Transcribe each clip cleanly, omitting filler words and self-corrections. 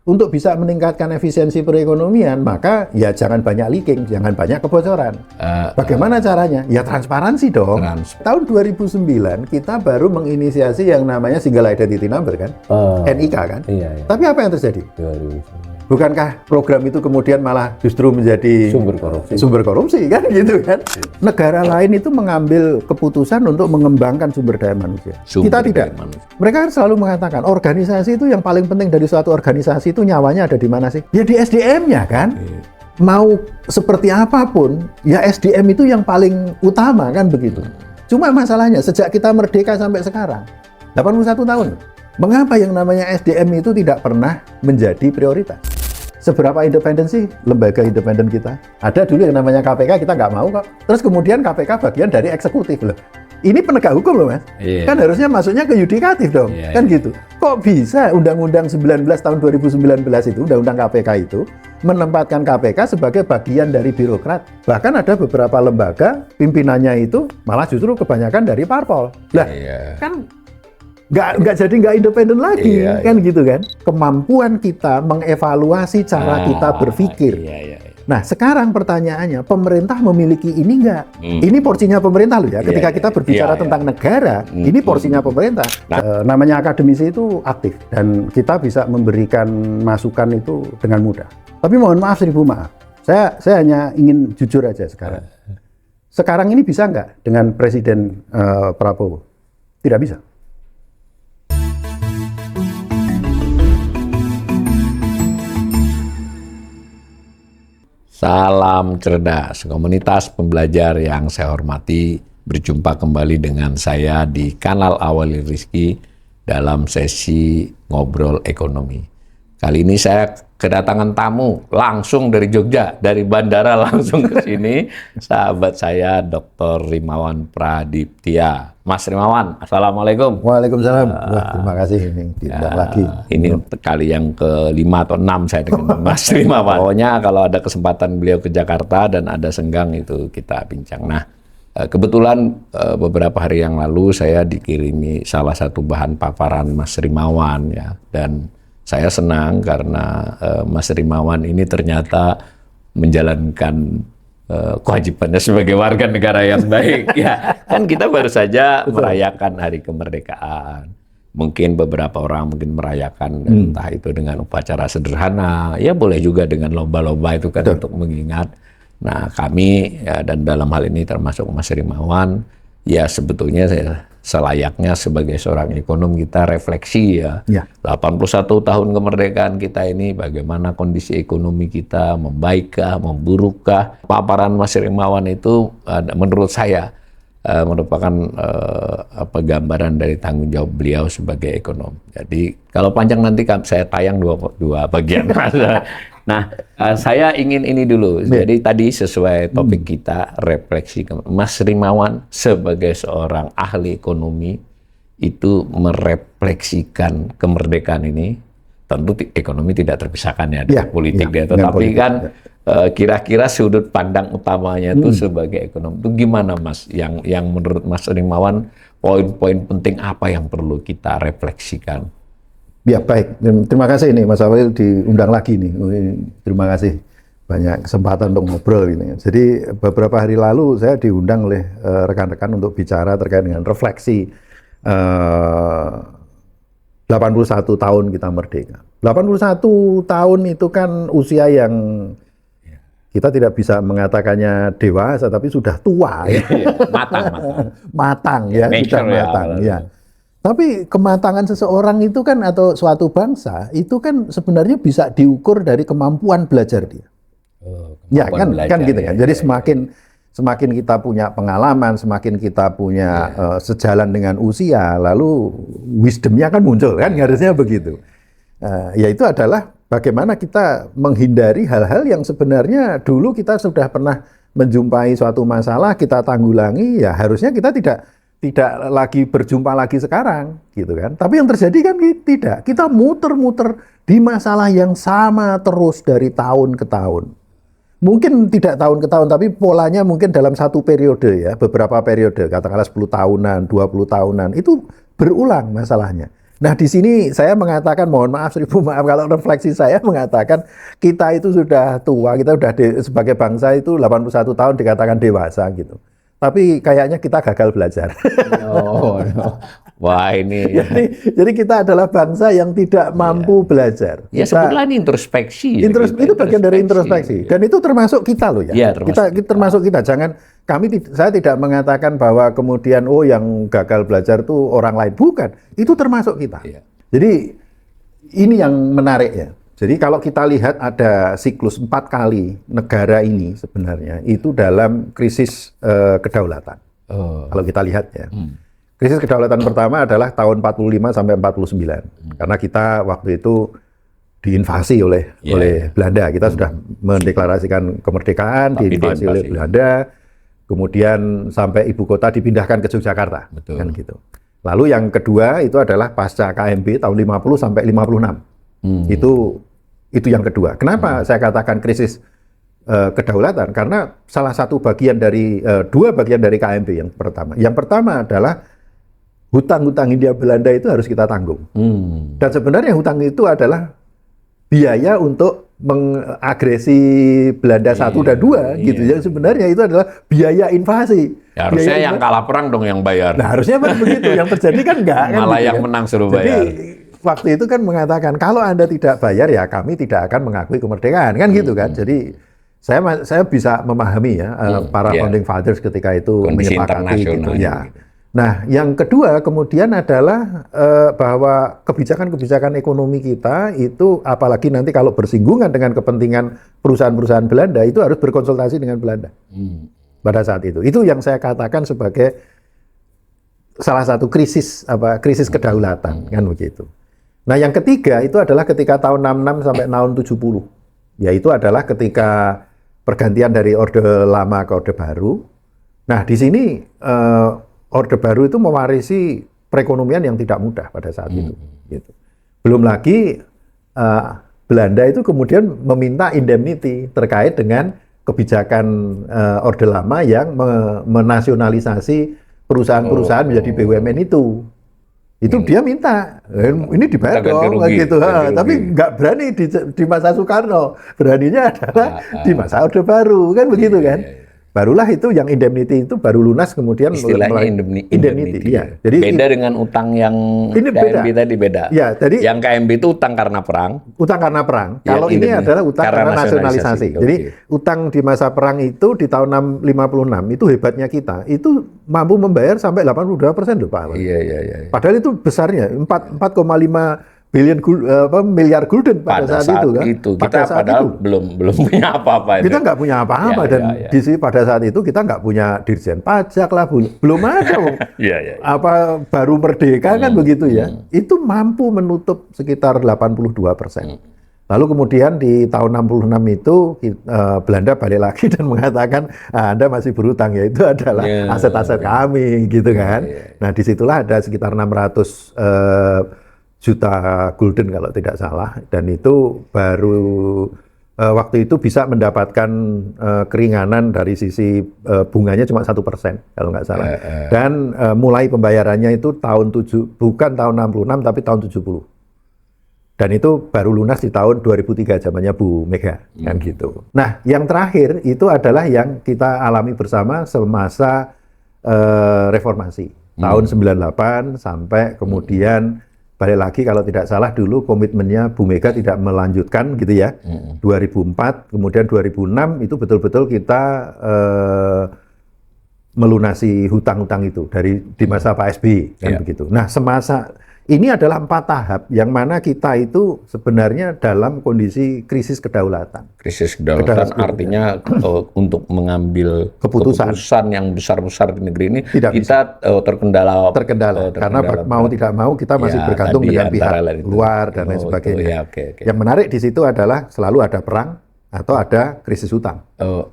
untuk bisa meningkatkan efisiensi perekonomian, maka ya jangan banyak leaking, jangan banyak kebocoran. Bagaimana caranya? Ya transparansi dong. Tahun 2009 kita baru menginisiasi yang namanya Single Identity Number kan, NIK kan. Iya. Tapi apa yang terjadi? 2009. Bukankah program itu kemudian malah justru menjadi sumber korupsi kan gitu kan? Negara lain itu mengambil keputusan untuk mengembangkan sumber daya manusia. Kita tidak. Mereka kan selalu mengatakan organisasi itu yang paling penting dari suatu organisasi itu nyawanya ada di mana sih? Ya di SDM-nya kan. Mau seperti apapun, ya SDM itu yang paling utama kan begitu. Cuma masalahnya sejak kita merdeka sampai sekarang 81 tahun. Mengapa yang namanya SDM itu tidak pernah menjadi prioritas? Seberapa independen sih lembaga independen kita? Ada dulu yang namanya KPK, kita nggak mau kok. Terus kemudian KPK bagian dari eksekutif loh. Ini penegak hukum loh mas. Kan harusnya masuknya ke yudikatif dong. Kan gitu. Kok bisa Undang-Undang 19 tahun 2019 itu, Undang-Undang KPK itu, menempatkan KPK sebagai bagian dari birokrat. Bahkan ada beberapa lembaga, pimpinannya itu malah justru kebanyakan dari parpol. Lah, kan nggak jadi nggak independen lagi kan gitu kan. Kemampuan kita mengevaluasi cara kita berpikir. Nah sekarang pertanyaannya, pemerintah memiliki ini nggak? Ini porsinya pemerintah loh ya. Ketika kita berbicara tentang negara, ini porsinya pemerintah. Namanya akademisi itu aktif dan kita bisa memberikan masukan itu dengan mudah. Tapi mohon maaf, seribu maaf. Saya hanya ingin jujur aja sekarang. Sekarang ini bisa nggak dengan Presiden Prabowo? Tidak bisa. Salam cerdas, komunitas pembelajar yang saya hormati. Berjumpa kembali dengan saya di kanal Awali Rizki dalam sesi ngobrol ekonomi. Kali ini saya kedatangan tamu langsung dari Jogja, dari bandara langsung ke sini. Sahabat saya Dr. Rimawan Pradiptia. Mas Rimawan, assalamualaikum. Waalaikumsalam. Wah, terima kasih ini diundang lagi. Ini kali yang ke-5 atau 6 saya dengan Mas Rimawan. Pokoknya kalau ada kesempatan beliau ke Jakarta dan ada senggang itu kita bincang. Nah, kebetulan beberapa hari yang lalu saya dikirimi salah satu bahan paparan Mas Rimawan ya, dan saya senang karena Mas Rimawan ini ternyata menjalankan kewajibannya sebagai warga negara yang baik. Ya, kan kita baru saja merayakan hari kemerdekaan. Mungkin beberapa orang mungkin merayakan entah itu dengan upacara sederhana, ya boleh juga dengan lomba-lomba itu kan untuk mengingat. Nah kami ya, dan dalam hal ini termasuk Mas Rimawan, ya sebetulnya saya selayaknya sebagai seorang ekonom kita refleksi ya. 81 tahun kemerdekaan kita ini bagaimana kondisi ekonomi kita, membaikkah, memburukkah. Paparan Mas Rimawan itu menurut saya merupakan gambaran dari tanggung jawab beliau sebagai ekonom. Jadi kalau panjang nanti saya tayang dua bagian. Nah, saya ingin ini dulu. Jadi tadi sesuai topik kita, refleksi. Mas Rimawan sebagai seorang ahli ekonomi itu merefleksikan kemerdekaan ini. Tentu ekonomi tidak terpisahkan ya dari politik dia. Tetapi kan kira-kira sudut pandang utamanya itu sebagai ekonom. Itu gimana Mas? Yang menurut Mas Rimawan poin-poin penting apa yang perlu kita refleksikan? Ya baik, terima kasih nih Mas Awil diundang lagi nih. Terima kasih banyak kesempatan untuk ngobrol ini. Jadi beberapa hari lalu saya diundang oleh rekan-rekan untuk bicara terkait dengan refleksi 81 tahun kita merdeka. 81 tahun itu kan usia yang kita tidak bisa mengatakannya dewasa, tapi sudah tua ya. Matang ya, sudah matang ya. Tapi kematangan seseorang itu kan atau suatu bangsa itu kan sebenarnya bisa diukur dari kemampuan belajar dia. Ya kan gitu kan. Jadi semakin kita punya pengalaman, semakin kita punya sejalan dengan usia, lalu wisdomnya kan muncul kan, harusnya begitu. Yaitu adalah bagaimana kita menghindari hal-hal yang sebenarnya dulu kita sudah pernah menjumpai suatu masalah, kita tanggulangi, ya harusnya kita tidak lagi berjumpa lagi sekarang, gitu kan. Tapi yang terjadi kan tidak. Kita muter-muter di masalah yang sama terus dari tahun ke tahun. Mungkin tidak tahun ke tahun, tapi polanya mungkin dalam satu periode ya, beberapa periode, katakanlah 10 tahunan, 20 tahunan, itu berulang masalahnya. Nah, di sini saya mengatakan, mohon maaf, seribu maaf kalau refleksi saya mengatakan kita itu sudah tua, kita sudah sebagai bangsa itu 81 tahun dikatakan dewasa gitu. Tapi kayaknya kita gagal belajar. Oh, no. Wah ini. Jadi kita adalah bangsa yang tidak mampu belajar. Ya sebetulnya ini introspeksi. Itu bagian dari introspeksi. Dan itu termasuk kita loh ya. Ya termasuk kita. Jangan saya tidak mengatakan bahwa kemudian yang gagal belajar itu orang lain. Bukan. Itu termasuk kita. Ya. Jadi ini yang menarik ya. Jadi kalau kita lihat ada siklus 4 kali negara ini sebenarnya itu dalam krisis kedaulatan. Kalau kita lihat ya. Krisis kedaulatan pertama adalah tahun 45 sampai 49. Karena kita waktu itu diinvasi oleh Belanda. Kita sudah mendeklarasikan kemerdekaan, diinvasi oleh Belanda. Kemudian sampai ibu kota dipindahkan ke Yogyakarta. Betul. Kan gitu. Lalu yang kedua itu adalah pasca KMB tahun 50 sampai 56. Itu yang kedua. Kenapa saya katakan krisis kedaulatan? Karena salah satu bagian dari dua bagian dari KMB yang pertama. Yang pertama adalah hutang-hutang Hindia Belanda itu harus kita tanggung. Dan sebenarnya hutang itu adalah biaya untuk mengagresi Belanda 1 dan 2 gitu. Yang sebenarnya itu adalah biaya invasi. Ya, harusnya yang kalah perang dong yang bayar. Nah, harusnya begitu. Yang terjadi kan enggak kan. Malah gitu, yang menang suruh bayar. Jadi waktu itu kan mengatakan kalau Anda tidak bayar ya kami tidak akan mengakui kemerdekaan kan gitu kan. Jadi saya bisa memahami ya para founding fathers ketika itu kondisi menyepakati gitu ya. Gitu. Nah, yang kedua kemudian adalah bahwa kebijakan-kebijakan ekonomi kita itu apalagi nanti kalau bersinggungan dengan kepentingan perusahaan-perusahaan Belanda itu harus berkonsultasi dengan Belanda. Pada saat itu. Itu yang saya katakan sebagai salah satu krisis kedaulatan kan begitu. Nah, yang ketiga itu adalah ketika tahun 66 sampai tahun 70. Yaitu adalah ketika pergantian dari Orde Lama ke Orde Baru. Nah, di sini Orde Baru itu mewarisi perekonomian yang tidak mudah pada saat itu. Gitu. Belum lagi Belanda itu kemudian meminta indemnity terkait dengan kebijakan Orde Lama yang menasionalisasi perusahaan-perusahaan menjadi BUMN itu. Itu dia minta, ini dibayar dong, gitu. Tapi nggak berani di masa Soekarno, beraninya adalah di masa Orde Baru, kan begitu kan? Barulah itu yang indemnity itu baru lunas kemudian istilahnya indemnity. Ya. Jadi beda dengan utang yang KMB tadi beda. Ya, jadi yang KMB itu utang karena perang. Utang karena perang. Kalau ini adalah utang karena nasionalisasi. Jadi utang di masa perang itu di tahun 56 itu hebatnya kita. Itu mampu membayar sampai 82% loh Pak. Iya. Padahal itu besarnya 4,5 miliar gulden pada saat itu kan. Kita padahal belum punya apa-apa. Kita nggak punya apa-apa dan di sini pada saat itu kita nggak punya dirjen pajak lah, belum ada. Apa baru merdeka kan begitu ya. Itu mampu menutup sekitar 82%. Lalu kemudian di tahun 66 itu Belanda balik lagi dan mengatakan Anda masih berutang, ya itu adalah aset-aset kami gitu kan. Nah disitulah ada sekitar 600 juta gulden kalau tidak salah, dan itu baru waktu itu bisa mendapatkan keringanan dari sisi bunganya cuma 1% kalau nggak salah. Dan mulai pembayarannya itu bukan tahun 66 tapi tahun 70. Dan itu baru lunas di tahun 2003 zamannya Bu Mega kan gitu. Nah, yang terakhir itu adalah yang kita alami bersama semasa reformasi tahun 98 sampai kemudian balik lagi kalau tidak salah dulu komitmennya Bu Mega tidak melanjutkan gitu ya. 2004 kemudian 2006 itu betul-betul kita melunasi hutang-hutang itu di masa Pak SBY kan begitu. Nah, semasa ini adalah 4 tahap yang mana kita itu sebenarnya dalam kondisi krisis kedaulatan. Krisis kedaulatan artinya untuk mengambil keputusan yang besar-besar di negeri ini kita terkendala karena mau tidak mau kita masih bergantung dengan pihak luar dan lain sebagainya. Yang menarik di situ adalah selalu ada perang atau ada krisis hutang.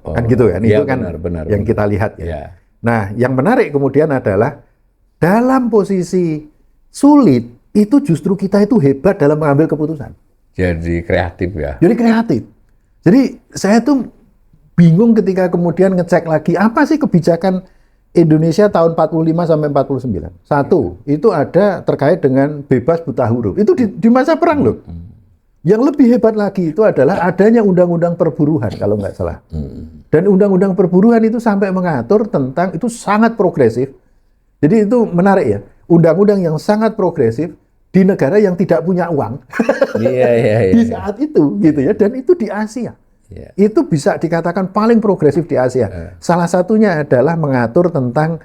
Kan gitu kan? Itu kan benar, yang kita lihat ya. Nah, yang menarik kemudian adalah dalam posisi sulit, itu justru kita itu hebat dalam mengambil keputusan. Jadi kreatif ya? Jadi kreatif. Jadi saya tuh bingung ketika kemudian ngecek lagi, apa sih kebijakan Indonesia tahun 45 sampai 49. Satu, itu ada terkait dengan bebas buta huruf. Itu di masa perang loh. Yang lebih hebat lagi itu adalah adanya undang-undang perburuan kalau nggak salah. Dan undang-undang perburuan itu sampai mengatur tentang, itu sangat progresif. Jadi itu menarik ya. Undang-undang yang sangat progresif di negara yang tidak punya uang. Di saat itu gitu ya. Dan itu di Asia. Itu bisa dikatakan paling progresif di Asia. Salah satunya adalah mengatur tentang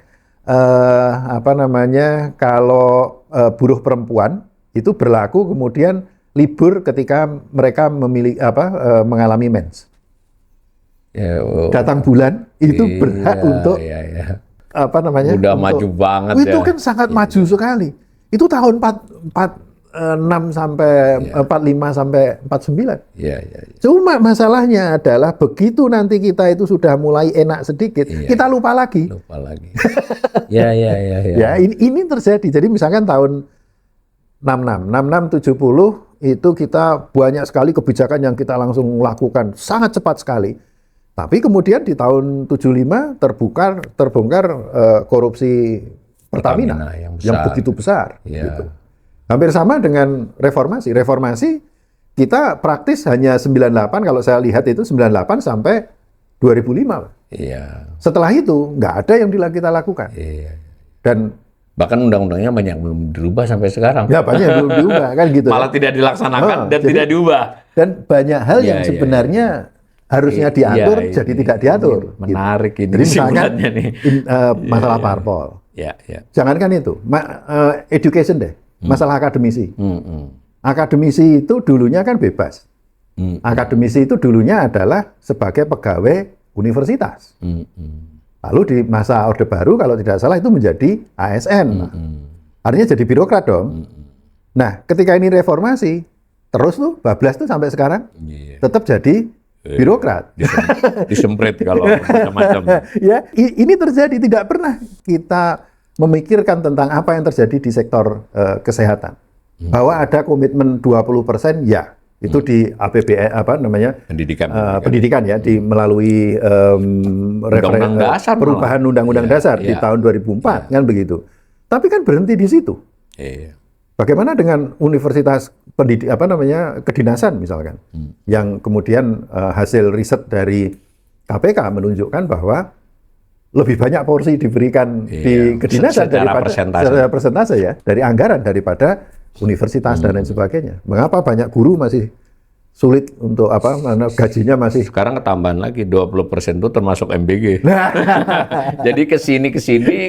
kalau buruh perempuan itu berlaku kemudian libur ketika mereka mengalami mens. Datang bulan itu berhak untuk Udah maju banget itu kan sangat maju sekali. Itu tahun 46 sampai 45 sampai 49. Cuma masalahnya adalah begitu nanti kita itu sudah mulai enak sedikit, kita lupa lagi. Ya, ini terjadi. Jadi misalkan tahun 66, 70 itu kita banyak sekali kebijakan yang kita langsung lakukan sangat cepat sekali. Tapi kemudian di tahun 75 terbongkar korupsi Pertamina yang begitu besar. Gitu. Hampir sama dengan reformasi. Reformasi kita praktis hanya 98, kalau saya lihat itu 98 sampai 2005. Setelah itu nggak ada yang kita lakukan. Dan bahkan undang-undangnya banyak belum dirubah sampai sekarang. Ya banyak yang belum diubah kan gitu. Malah tidak dilaksanakan dan tidak diubah. Dan banyak hal yang sebenarnya harusnya diatur jadi tidak diatur. Menarik gitu. ini. Jadi misalkan masalah parpol. Jangankan itu, education deh. Masalah akademisi. Akademisi itu dulunya kan bebas. Akademisi itu dulunya adalah sebagai pegawai universitas. Lalu di masa Orde Baru kalau tidak salah itu menjadi ASN. Artinya jadi birokrat dong. Nah, ketika ini reformasi, terus tuh bablas tuh sampai sekarang tetap jadi birokrat. Disemprit kalau macam-macam. Ya, ini terjadi, tidak pernah kita memikirkan tentang apa yang terjadi di sektor kesehatan. Bahwa ada komitmen 20% ya, itu di APBN pendidikan ya, melalui perubahan undang-undang dasar di tahun 2004 kan begitu. Tapi kan berhenti di situ. Bagaimana dengan universitas kedinasan misalkan, yang kemudian hasil riset dari KPK menunjukkan bahwa lebih banyak porsi diberikan di kedinasan daripada secara persentase ya, dari anggaran daripada universitas dan lain sebagainya. Mengapa banyak guru masih sulit untuk gajinya masih sekarang ketambahan lagi 20% itu termasuk MBG. Jadi kesini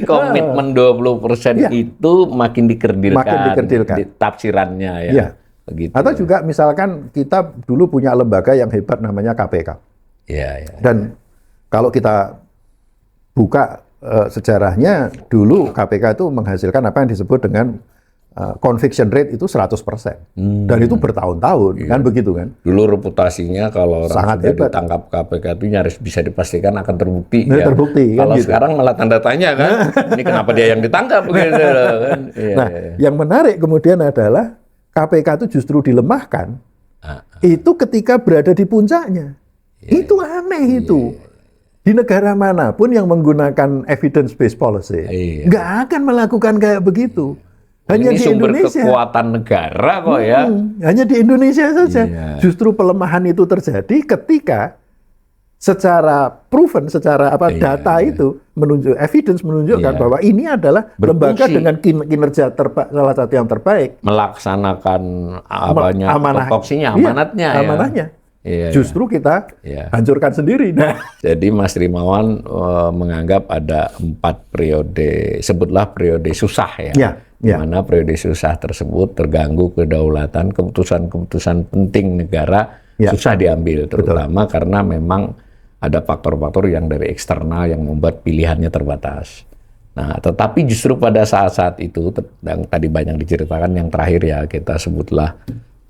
komitmen 20% itu makin dikerdilkan. Di tafsirannya ya. Begitu. Atau juga misalkan kita dulu punya lembaga yang hebat namanya KPK. Dan kalau kita buka sejarahnya, dulu KPK itu menghasilkan apa yang disebut dengan conviction rate itu 100%. Dan itu bertahun-tahun, kan begitu kan? Dulu reputasinya kalau orang sudah ditangkap KPK itu nyaris bisa dipastikan akan terbukti. Terbukti kalau kan, sekarang malah tanda tanya kan, ini kenapa dia yang ditangkap? Gitu, kan? Yang menarik kemudian adalah KPK itu justru dilemahkan, itu ketika berada di puncaknya. Itu aneh itu. Di negara manapun yang menggunakan evidence-based policy, nggak akan melakukan kayak begitu. Hanya ini di sumber Indonesia. Kekuatan negara kok ya. Hanya di Indonesia saja. Justru pelemahan itu terjadi ketika secara proven, secara data itu evidence menunjukkan bahwa ini adalah lembaga dengan kinerja salah satu yang terbaik. Melaksanakan amanatnya. Justru kita hancurkan sendiri. Jadi Mas Rimawan menganggap ada 4 periode, sebutlah periode susah ya. Di mana periode susah tersebut terganggu kedaulatan, keputusan-keputusan penting negara susah diambil, terutama karena memang ada faktor-faktor yang dari eksternal yang membuat pilihannya terbatas. Nah, tetapi justru pada saat-saat itu, yang tadi banyak diceritakan, yang terakhir ya kita sebutlah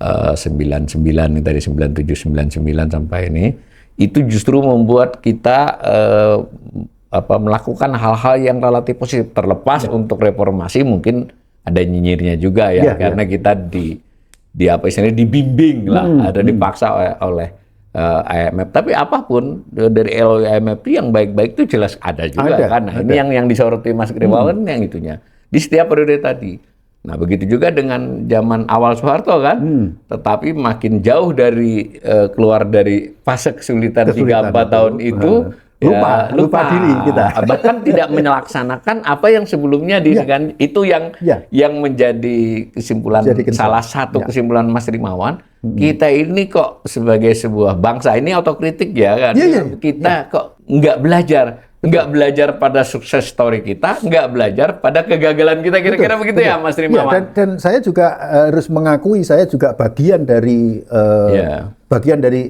99 dari 97, 99 sampai ini, itu justru membuat kita melakukan hal-hal yang relatif positif, terlepas untuk reformasi mungkin ada nyinyirnya juga ya, karena kita dibimbing lah, ada dipaksa oleh IMF. Tapi apapun dari LOI IMF itu yang baik-baik itu jelas ada juga kan. Nah, ini yang disoroti Mas Gerimawan yang itunya di setiap periode tadi. Nah, begitu juga dengan zaman awal Soeharto kan. Tetapi makin jauh dari keluar dari fase kesulitan 3-4 tahun itu lupa diri kita. Bahkan tidak melaksanakan apa yang sebelumnya kan itu yang menjadi kesimpulan salah satu kesimpulan Mas Rimawan. Kita ini kok sebagai sebuah bangsa ini otokritik ya kan. Kita kok nggak belajar pada sukses story kita, nggak belajar pada kegagalan kita, kira-kira begitu ya Mas Rimawan. Dan saya juga harus mengakui saya juga bagian dari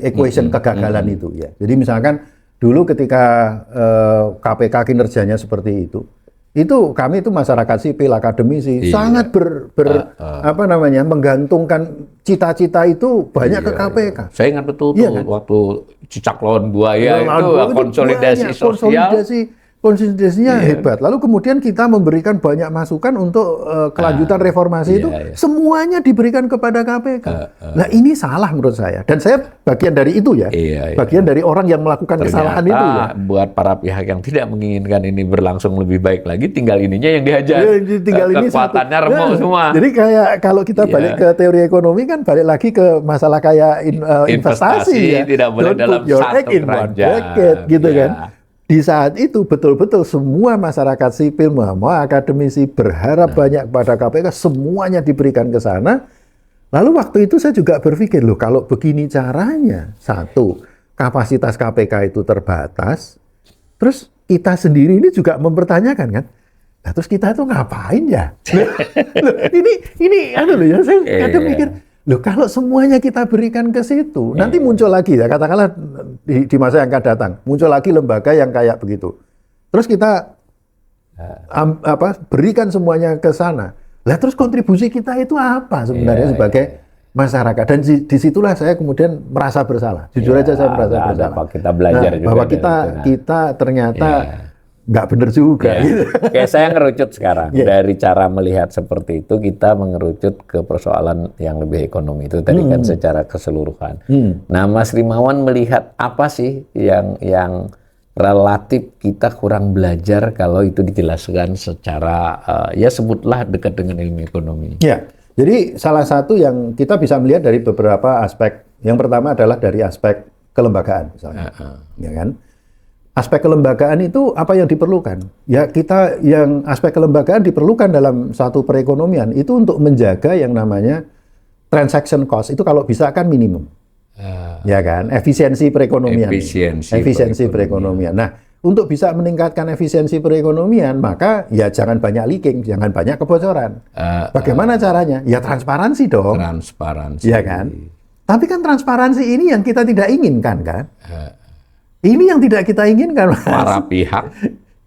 equation kegagalan itu ya. Jadi misalkan dulu ketika KPK kinerjanya seperti itu kami itu masyarakat sipil, akademisi sangat menggantungkan cita-cita itu banyak ke KPK. Saya ingat betul waktu cicak lawan buaya itu konsolidasi sosial. Konsolidasinya hebat. Lalu kemudian kita memberikan banyak masukan untuk kelanjutan reformasi itu semuanya diberikan kepada KPK. Nah ini salah menurut saya. Dan saya bagian dari itu ya. Bagian dari orang yang melakukan kesalahan itu ya. Buat para pihak yang tidak menginginkan ini berlangsung lebih baik lagi, tinggal ininya yang dihajar. Kekuatannya remuk semua. Jadi kayak kalau kita balik ke teori ekonomi kan balik lagi ke masalah kayak investasi ya. Tidak boleh dalam satu keranjang. Gitu kan. Di saat itu betul-betul semua masyarakat sipil, akademisi berharap banyak kepada KPK, semuanya diberikan ke sana. Lalu waktu itu saya juga berpikir, loh kalau begini caranya, satu, kapasitas KPK itu terbatas, terus kita sendiri ini juga mempertanyakan kan, nah, terus kita itu ngapain ya? Loh, saya kadang mikir, loh kalau semuanya kita berikan ke situ, nanti muncul lagi ya, katakanlah di masa yang akan datang, muncul lagi lembaga yang kayak begitu. Terus kita berikan semuanya ke sana. Lah terus kontribusi kita itu apa sebenarnya sebagai masyarakat? Dan disitulah saya kemudian merasa bersalah. Jujur aja saya merasa bersalah. Kita belajar juga bahwa kita ternyata nggak benar juga. Gitu. Kayak saya ngerucut sekarang dari cara melihat seperti itu, kita mengerucut ke persoalan yang lebih ekonomi itu tadi kan secara keseluruhan. Nah, Mas Rimawan melihat apa sih yang relatif kita kurang belajar kalau itu dijelaskan secara ya sebutlah dekat dengan ilmu ekonomi. Ya, jadi salah satu yang kita bisa melihat dari beberapa aspek. Yang pertama adalah dari aspek kelembagaan, misalnya, ya kan? Aspek kelembagaan itu apa yang diperlukan? Ya yang aspek kelembagaan diperlukan dalam satu perekonomian itu untuk menjaga yang namanya transaction cost itu kalau bisa kan minimum, ya kan? Efisiensi perekonomian. Efisiensi perekonomian. Nah, untuk bisa meningkatkan efisiensi perekonomian maka ya jangan banyak leaking, jangan banyak kebocoran. Bagaimana caranya? Ya transparansi dong. Transparansi. Ya kan? Tapi kan transparansi ini yang kita tidak inginkan kan? Ini yang tidak kita inginkan, Mas. Para pihak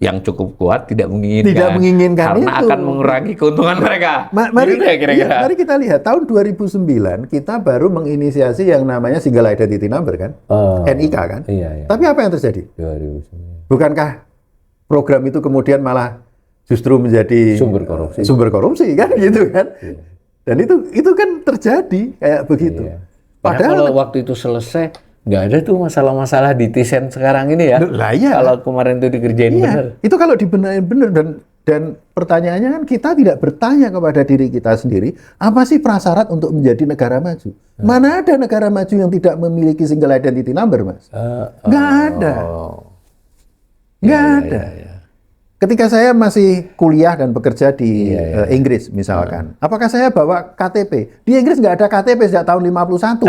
yang cukup kuat tidak menginginkan karena itu akan mengurangi keuntungan mereka. Mari kita lihat tahun 2009 kita baru menginisiasi yang namanya Single Identity Number kan, NIK kan. Tapi apa yang terjadi? 2009. Bukankah program itu kemudian malah justru menjadi sumber korupsi kan gitu kan? Dan itu kan terjadi kayak begitu. Padahal kalau waktu itu selesai nggak ada tuh masalah-masalah di Tisen sekarang ini ya. Kalau kemarin itu dikerjain benar. Itu kalau dibenahin benar dan pertanyaannya kan kita tidak bertanya kepada diri kita sendiri, apa sih prasyarat untuk menjadi negara maju? Mana ada negara maju yang tidak memiliki single identity number, Mas? Nggak ada. Nggak ada. Ketika saya masih kuliah dan bekerja di Inggris misalkan, apakah saya bawa KTP? Di Inggris nggak ada KTP sejak tahun 51.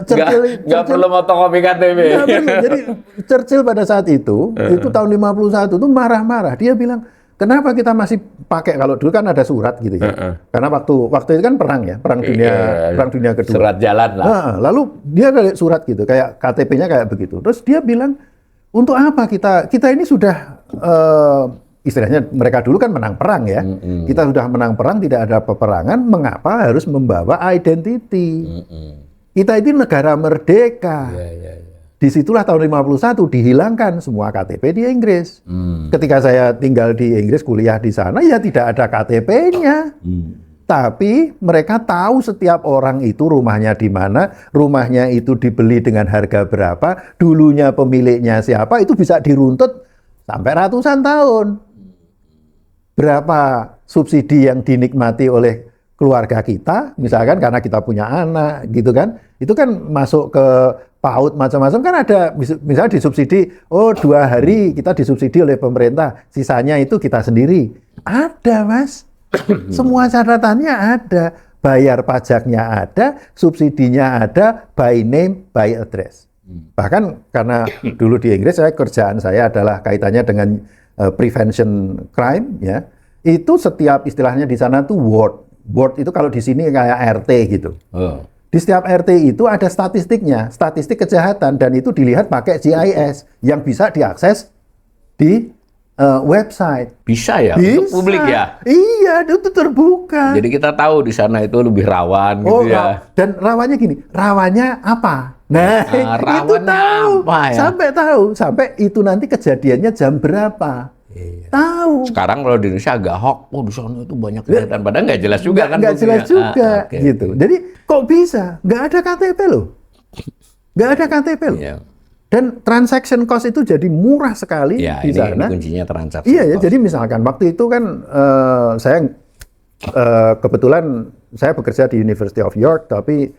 Churchill nggak perlu fotokopi KTP. Jadi Churchill pada saat itu tahun 51 itu marah-marah. Dia bilang, kenapa kita masih pakai, kalau dulu kan ada surat gitu ya. Karena waktu itu kan perang dunia kedua. Surat jalan lah. Lalu dia kayak surat gitu, kayak KTP-nya kayak begitu. Terus dia bilang, untuk apa kita ini sudah istilahnya mereka dulu kan menang perang ya. Kita sudah menang perang, tidak ada peperangan, mengapa harus membawa identity? Kita ini negara merdeka. Disitulah tahun 51 dihilangkan semua KTP di Inggris. Ketika saya tinggal di Inggris, kuliah di sana, ya tidak ada KTP-nya. Tapi mereka tahu setiap orang itu rumahnya di mana, rumahnya itu dibeli dengan harga berapa, dulunya pemiliknya siapa, itu bisa diruntut sampai ratusan tahun. Berapa subsidi yang dinikmati oleh keluarga kita, misalkan karena kita punya anak, gitu kan? Itu kan masuk ke PAUD macam-macam kan ada, misalnya disubsidi, 2 hari kita disubsidi oleh pemerintah, sisanya itu kita sendiri. Ada, Mas. Semua catatannya ada, bayar pajaknya ada, subsidinya ada, by name, by address. Bahkan karena dulu di Inggris kerjaan saya adalah kaitannya dengan prevention crime, ya. Itu setiap istilahnya di sana tuh ward itu kalau di sini kayak RT gitu. Di setiap RT itu ada statistiknya, statistik kejahatan, dan itu dilihat pakai GIS yang bisa diakses di website. Bisa ya? Bisa. Untuk publik ya? Iya, itu terbuka. Jadi kita tahu di sana itu lebih rawan gitu ya. Dan rawannya gini, rawannya apa? Nah, itu tahu. Apa ya? Sampai itu nanti kejadiannya jam berapa. Iya. Tahu. Sekarang kalau di Indonesia agak hoax, di sana itu banyak kejahatan, padahal nggak jelas juga kan? Nggak jelas juga, gitu. Jadi kok bisa? Nggak ada KTP loh. Nggak ada KTP loh. Iya. Dan transaction cost itu jadi murah sekali Ya, di sana. ini kuncinya transaksi. Iya ya, jadi misalkan waktu itu kan saya kebetulan saya bekerja di University of York, tapi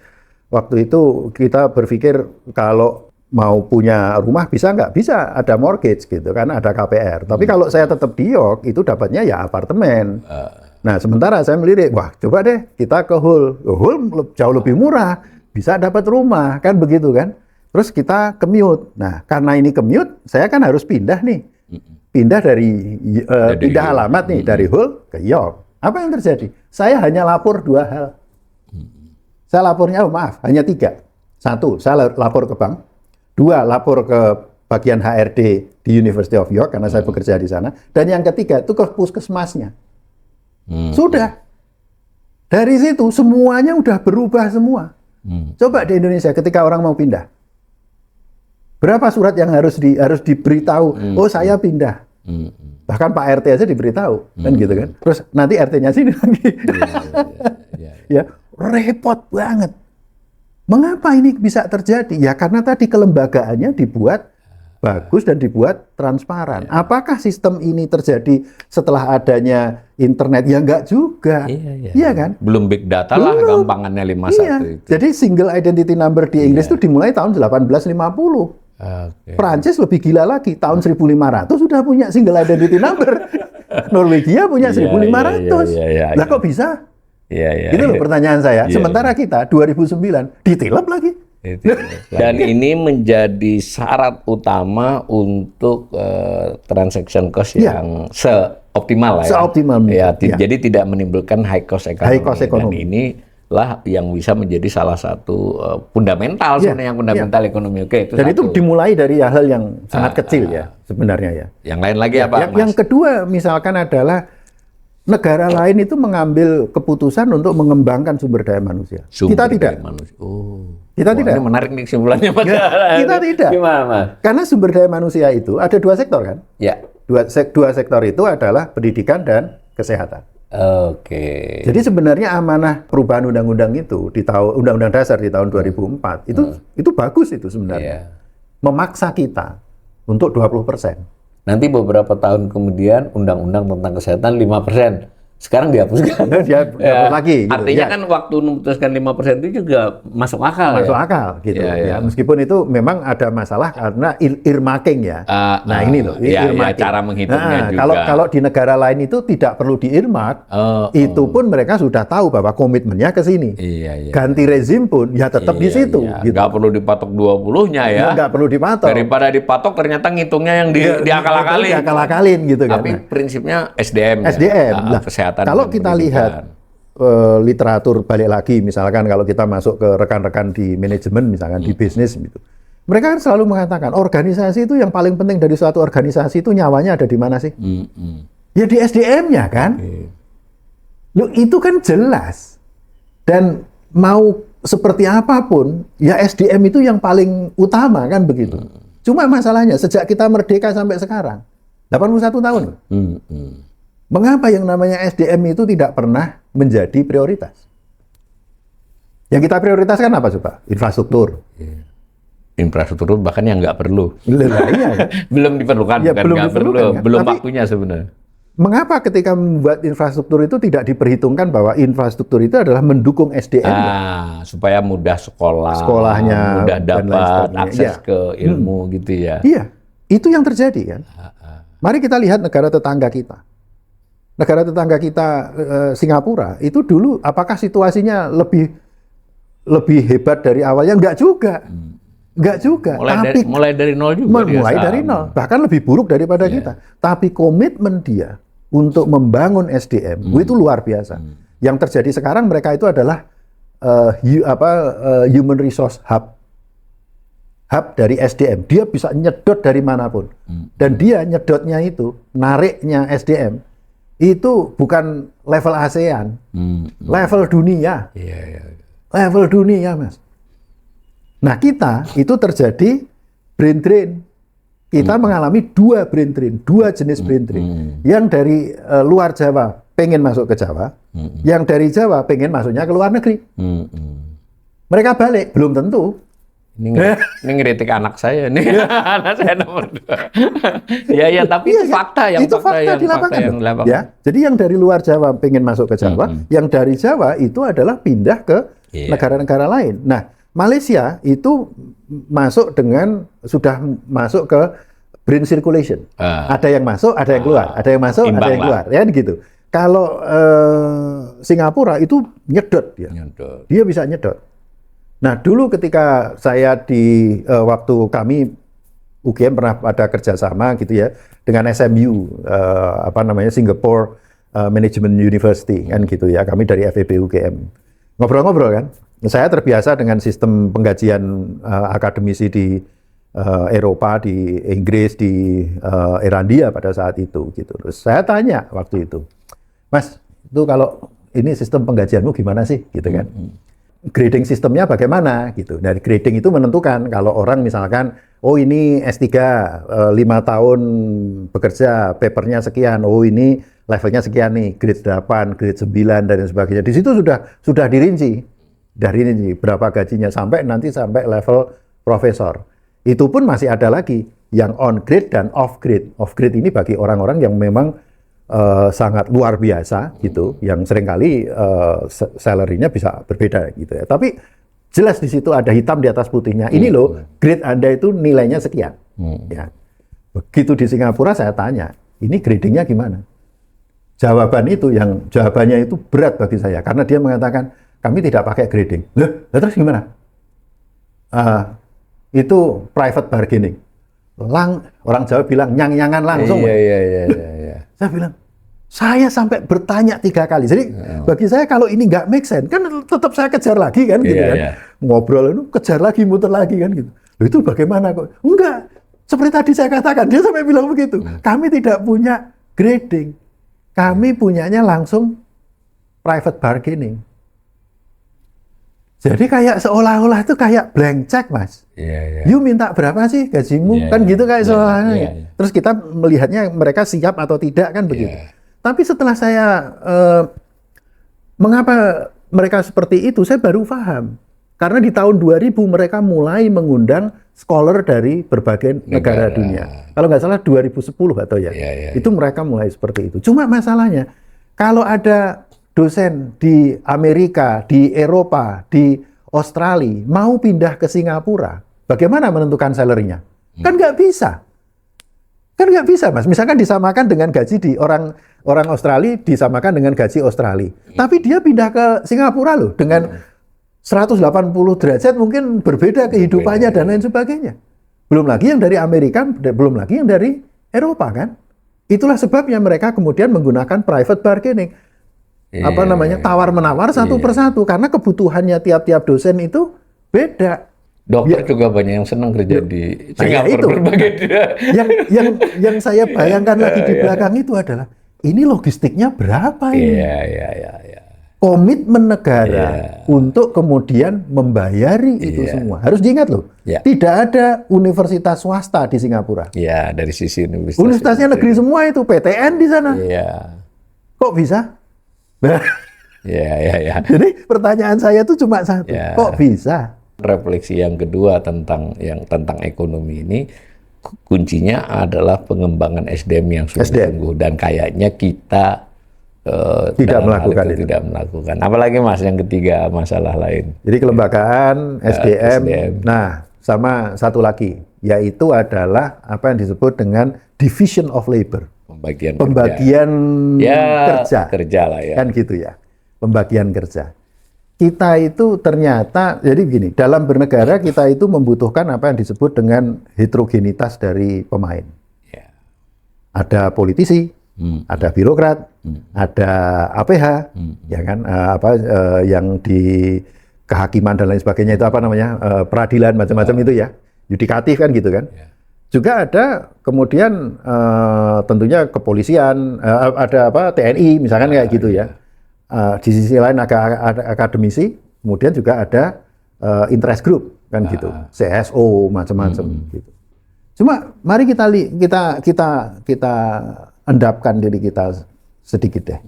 waktu itu kita berpikir kalau mau punya rumah bisa nggak? Bisa, ada mortgage gitu kan, ada KPR. Tapi kalau saya tetap di York, itu dapatnya ya apartemen. Nah, sementara saya melirik, wah coba deh kita ke Hull. Hull jauh lebih murah, bisa dapat rumah, kan begitu kan? Terus kita commute. Nah, karena ini commute, saya kan harus pindah nih. Pindah dari pindah alamat nih, dari Hull ke York. Apa yang terjadi? Saya hanya lapor 2 hal. Saya lapornya, hanya 3. 1, saya lapor ke bank. 2, lapor ke bagian HRD di University of York, karena saya bekerja di sana. Dan yang ketiga, itu ke puskesmasnya. Sudah. Dari situ, semuanya udah berubah semua. Coba di Indonesia, ketika orang mau pindah. Berapa surat yang harus diberitahu? Oh, saya pindah. Bahkan Pak RT aja diberitahu, kan gitu kan. Terus nanti RT-nya sini lagi. Ya, repot banget. Mengapa ini bisa terjadi? Ya karena tadi kelembagaannya dibuat bagus dan dibuat transparan. Apakah sistem ini terjadi setelah adanya internet? Ya enggak juga. Iya kan? Belum big data lah, gampangannya 51 itu. Jadi single identity number di Inggris itu dimulai tahun 1850. Prancis lebih gila lagi, tahun 1500 sudah punya single identity number. Norwegia punya 1500. Lah kok bisa? Itu loh pertanyaan saya. Sementara kita 2009 ditilep lagi. Dan ini menjadi syarat utama untuk transaction cost yang seoptimal lah ya. Seoptimal. Jadi tidak menimbulkan high cost ekonomi. Dan ini lah yang bisa menjadi salah satu fundamental sebenarnya, yang fundamental ekonomi. Oke, itu dan satu. itu dimulai dari hal yang sangat kecil ya sebenarnya ya. Yang lain lagi apa, Mas? Yang kedua misalkan adalah negara lain itu mengambil keputusan untuk mengembangkan sumber daya manusia. Kita tidak. Kita tidak. Ini menarik nih kesimpulannya, Mas. Kita tidak. Gimana, Mas? Karena sumber daya manusia itu ada 2 sektor kan? Ya. Dua sektor itu adalah pendidikan dan kesehatan. Oke. Jadi sebenarnya amanah perubahan undang-undang itu di tahun Undang-Undang Dasar di tahun 2004 itu bagus itu sebenarnya. Memaksa kita untuk 20%. Nanti beberapa tahun kemudian undang-undang tentang kesehatan 5%. Sekarang dihapuskan. Dihapus lagi. Gitu. Artinya kan waktu memutuskan 5% itu juga masuk akal. Masuk akal gitu. Meskipun itu memang ada masalah karena earmarking ya. Nah ini loh. Cara menghitungnya juga. Kalau di negara lain itu tidak perlu di-earmark. Itu pun mereka sudah tahu bahwa komitmennya ke sini. Ganti rezim pun ya tetap di situ. Gitu. Nggak perlu dipatok 20-nya ya. Nggak perlu dipatok. Daripada dipatok ternyata ngitungnya yang diakal-akalin. Diakal-akalin gitu kan. Tapi prinsipnya SDM. Kesehatan. Kalau kita lihat literatur balik lagi, misalkan kalau kita masuk ke rekan-rekan di manajemen, misalkan di bisnis gitu, mereka kan selalu mengatakan organisasi itu yang paling penting dari suatu organisasi itu nyawanya ada di mana sih? Ya di SDM-nya kan. Loh, itu kan jelas. Dan mau seperti apapun, ya SDM itu yang paling utama kan begitu. Cuma masalahnya sejak kita merdeka sampai sekarang 81 tahun. Mengapa yang namanya SDM itu tidak pernah menjadi prioritas? Yang kita prioritaskan apa coba? Infrastruktur. Infrastruktur bahkan yang nggak perlu. Iya. Belum diperlukan, Ya, bukan belum nggak perlu, diperlukan, kan? belum Tapi, waktunya sebenarnya. mengapa ketika membuat infrastruktur itu tidak diperhitungkan bahwa infrastruktur itu adalah mendukung SDM? Supaya mudah Sekolahnya mudah dan lain dapat sebagainya. akses Ya. ke ilmu gitu ya. Iya, itu yang terjadi kan. Mari kita lihat negara tetangga kita. Negara tetangga kita Singapura itu dulu apakah situasinya lebih hebat dari awalnya? Enggak juga. Enggak juga. Mulai dari nol juga. Mulai dari nol, bahkan lebih buruk daripada kita. Tapi komitmen dia untuk membangun SDM itu luar biasa. Yang terjadi sekarang mereka itu adalah human resource hub dari SDM. Dia bisa nyedot dari manapun. Dan dia nyedotnya itu, nariknya SDM itu bukan level ASEAN, level dunia. Level dunia, Mas. Nah, kita itu terjadi brain drain. Kita mengalami dua brain drain, dua jenis brain drain. Yang dari luar Jawa pengen masuk ke Jawa, yang dari Jawa pengen masuknya ke luar negeri. Mereka balik, belum tentu. Ini ngeritik anak saya nih. Anak saya nomor 2. Ya, tapi itu fakta yang itu fakta di lapangan. Ya, jadi yang dari luar Jawa pengen masuk ke Jawa, yang dari Jawa itu adalah pindah ke negara-negara lain. Nah, Malaysia itu sudah masuk ke brain circulation. Ada yang masuk, ada yang keluar, ada yang masuk, ada yang keluar, ya gitu. Kalau Singapura itu nyedot dia. Dia bisa nyedot. Nah, dulu ketika saya waktu kami UGM pernah ada kerjasama gitu ya dengan SMU, Singapore Management University kan gitu ya. Kami dari FEB UGM ngobrol-ngobrol kan. Saya terbiasa dengan sistem penggajian akademisi di Eropa, di Inggris, di Irlandia pada saat itu gitu. Terus saya tanya waktu itu, Mas, itu kalau ini sistem penggajianmu gimana sih gitu kan? Grading sistemnya bagaimana gitu. Dari grading itu menentukan kalau orang misalkan ini S3 5 tahun bekerja, papernya sekian, ini levelnya sekian nih, grade 8, grade 9 dan sebagainya. Di situ sudah dirinci. Dari ini berapa gajinya sampai level profesor. Itu pun masih ada lagi yang on grade dan off grade. Off grade ini bagi orang-orang yang memang sangat luar biasa gitu, yang seringkali salary-nya bisa berbeda gitu ya. Tapi jelas di situ ada hitam di atas putihnya. Ini loh, grade Anda itu nilainya sekian. Ya. Begitu di Singapura saya tanya, ini gradingnya gimana? Jawabannya itu berat bagi saya karena dia mengatakan kami tidak pakai grading. Lah terus gimana? Itu private bargaining. Orang Jawa bilang nyang-nyangan langsung. Iya. Saya bilang, saya sampai bertanya 3 kali. Jadi bagi saya kalau ini nggak make sense, kan tetap saya kejar lagi kan gitu kan. Ngobrol itu kejar lagi, muter lagi kan gitu. Loh, itu bagaimana kok? Enggak. Seperti tadi saya katakan, dia sampai bilang begitu. Kami tidak punya grading. Kami punyanya langsung private bargaining. Jadi kayak seolah-olah itu kayak blank check, Mas. You minta berapa sih gajimu? Kan gitu kayak seolah-olahnya. Terus kita melihatnya mereka siap atau tidak kan begitu. Tapi setelah saya mengapa mereka seperti itu, saya baru paham. Karena di tahun 2000 mereka mulai mengundang scholar dari berbagai negara dunia. Kalau nggak salah 2010 atau itu mereka mulai seperti itu. Cuma masalahnya kalau ada dosen di Amerika, di Eropa, di Australia mau pindah ke Singapura, bagaimana menentukan salary-nya? Kan nggak bisa. Kan nggak bisa, Mas. Misalkan disamakan dengan gaji di orang Australia, disamakan dengan gaji Australia. Tapi dia pindah ke Singapura loh, dengan 180 derajat mungkin berbeda kehidupannya dan lain sebagainya. Belum lagi yang dari Amerika, belum lagi yang dari Eropa kan. Itulah sebabnya mereka kemudian menggunakan private bargaining. Tawar-menawar satu persatu karena kebutuhannya tiap-tiap dosen itu beda. Dokter juga banyak yang senang kerja di Singapura berbagai yang saya bayangkan lagi di belakang itu adalah ini logistiknya berapa ini? Komitmen negara untuk kemudian membayari itu semua. Harus diingat loh, tidak ada universitas swasta di Singapura. Dari sisi universitasnya negeri semua itu, PTN di sana. Kok bisa? Nah, Ya. jadi pertanyaan saya tuh cuma satu, kok bisa? Refleksi yang kedua tentang ekonomi ini, kuncinya adalah pengembangan SDM yang sungguh-sungguh, dan kayaknya kita tidak melakukan itu. Tidak melakukan. Apalagi Mas yang ketiga, masalah lain. Jadi kelembagaan, SDM. Nah, sama satu lagi, yaitu adalah apa yang disebut dengan division of labor. Pembagian kerja lah ya. Kan gitu ya. Pembagian kerja. Kita itu ternyata, jadi begini, dalam bernegara kita itu membutuhkan apa yang disebut dengan heterogenitas dari pemain. Ya. Ada politisi, ada birokrat, ada APH, ya kan, yang di kehakiman dan lain sebagainya itu apa namanya, peradilan macam-macam itu ya, yudikatif kan gitu kan. Ya. Juga ada kemudian tentunya kepolisian, ada TNI misalkan kayak gitu ya. Di sisi lain ada akademisi, kemudian juga ada interest group kan gitu, CSO macam-macam gitu. Cuma mari kita endapkan diri kita sedikit deh.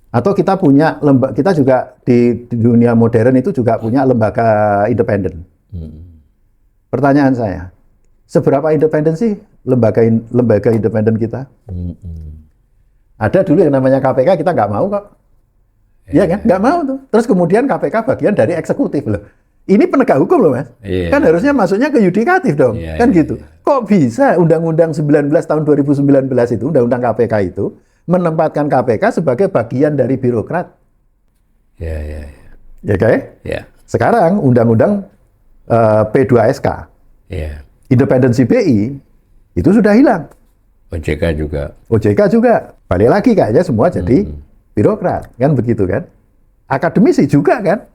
Atau kita punya kita juga di dunia modern itu juga punya lembaga independen. Pertanyaan saya, seberapa independen sih lembaga independen kita? Ada dulu yang namanya KPK, kita nggak mau kok. Iya kan? Nggak mau tuh. Terus kemudian KPK bagian dari eksekutif loh. Ini penegak hukum loh Mas. Kan harusnya masuknya ke yudikatif dong. Kan gitu. Kok bisa Undang-Undang 19 tahun 2019 itu, Undang-Undang KPK itu, menempatkan KPK sebagai bagian dari birokrat? Ya kayak? Sekarang Undang-Undang P2SK, independensi BI, itu sudah hilang. OJK juga. Balik lagi kayaknya semua jadi birokrat, kan begitu kan? Akademisi juga kan?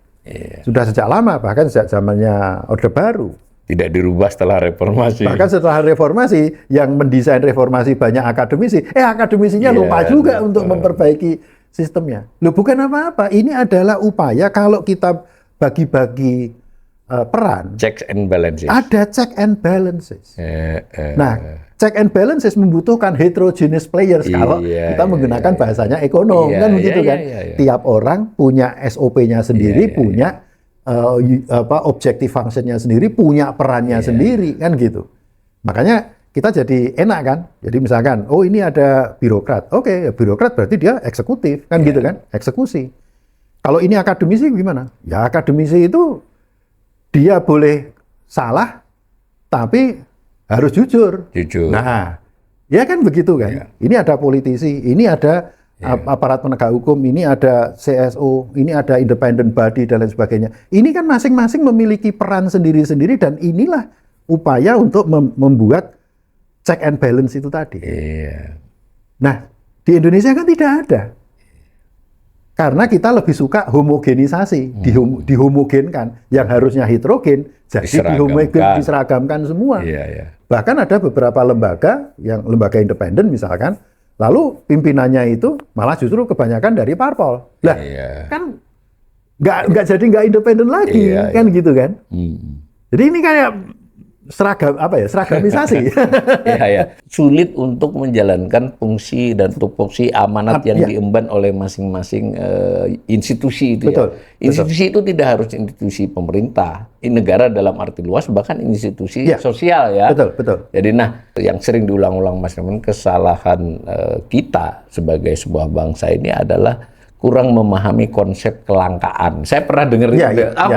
Sudah sejak lama, bahkan sejak zamannya Orde Baru. Tidak dirubah setelah reformasi. Bahkan setelah reformasi, yang mendesain reformasi banyak akademisi, akademisinya lupa juga untuk memperbaiki sistemnya. Loh, bukan apa-apa, ini adalah upaya kalau kita bagi-bagi peran. Checks and balances. Ada check and balances. Nah, check and balances membutuhkan heterogeneous players kalau kita menggunakan bahasanya ekonom, kan begitu kan? Tiap orang punya SOP-nya sendiri, punya objective function-nya sendiri, punya perannya sendiri, kan gitu. Makanya kita jadi enak kan? Jadi misalkan, oh ini ada birokrat, oke, birokrat berarti dia eksekutif, kan gitu kan? Eksekusi. Kalau ini akademisi gimana? Ya akademisi itu dia boleh salah, tapi harus jujur. Nah, ya kan begitu kan. Ini ada politisi, ini ada aparat penegak hukum, ini ada CSO, ini ada independent body dan lain sebagainya. Ini kan masing-masing memiliki peran sendiri-sendiri, dan inilah upaya untuk membuat check and balance itu tadi. Nah, di Indonesia kan tidak ada. Karena kita lebih suka homogenisasi, dihomogenkan, yang harusnya heterogen jadi diseragamkan semua. Bahkan ada beberapa lembaga, yang lembaga independen misalkan, lalu pimpinannya itu malah justru kebanyakan dari parpol. Lah, kan nggak independen lagi, kan gitu kan? Jadi ini kayak seragamisasi. Sulit untuk menjalankan fungsi dan tupoksi amanat yang diemban oleh masing-masing institusi itu. Institusi itu tidak harus institusi pemerintah, negara dalam arti luas, bahkan institusi sosial ya. Jadi yang sering diulang-ulang Mas Raymond, kesalahan kita sebagai sebuah bangsa ini adalah kurang memahami konsep kelangkaan. Saya pernah dengar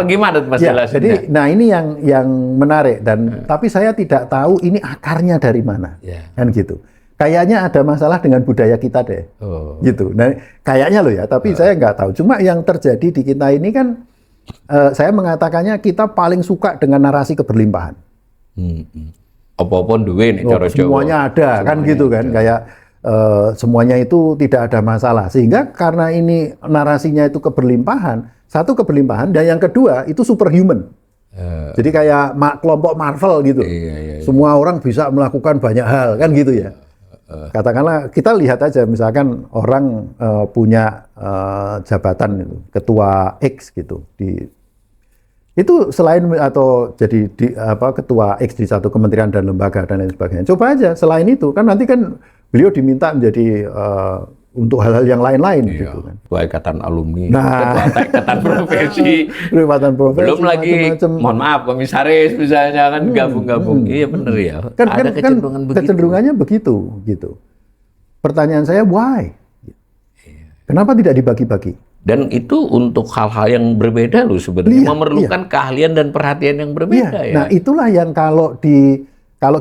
gimana Mas jelasnya? Jadi, ini yang menarik, dan tapi saya tidak tahu ini akarnya dari mana, kan gitu. Kayaknya ada masalah dengan budaya kita deh, gitu. Nah, kayaknya loh ya, tapi saya nggak tahu. Cuma yang terjadi di kita ini kan, saya mengatakannya kita paling suka dengan narasi keberlimpahan. Apa-apa duwe nih cara Jawa. Semuanya ada, kan gitu kan, kayak semuanya itu tidak ada masalah, sehingga karena ini narasinya itu keberlimpahan, satu keberlimpahan, dan yang kedua itu superhuman. Jadi kayak kelompok Marvel gitu, semua orang bisa melakukan banyak hal, kan gitu ya. Katakanlah kita lihat aja, misalkan orang punya jabatan itu, ketua X gitu, itu selain atau jadi ketua X di satu kementerian dan lembaga dan lain sebagainya. Coba aja selain itu, kan nanti kan beliau diminta menjadi untuk hal-hal yang lain-lain gitu kan. Ketua ikatan alumni, Nah, ketua ikatan profesi, ikatan profesi, belum lagi, macam-macam. mohon maaf, komisaris misalnya kan gabung-gabung. Iya bener ya. Ada kecenderungan begitu. Kecenderungannya begitu gitu. Pertanyaan saya, why? Kenapa tidak dibagi-bagi? Dan itu untuk hal-hal yang berbeda loh sebenarnya, memerlukan keahlian dan perhatian yang berbeda ya. Nah, itulah yang kalau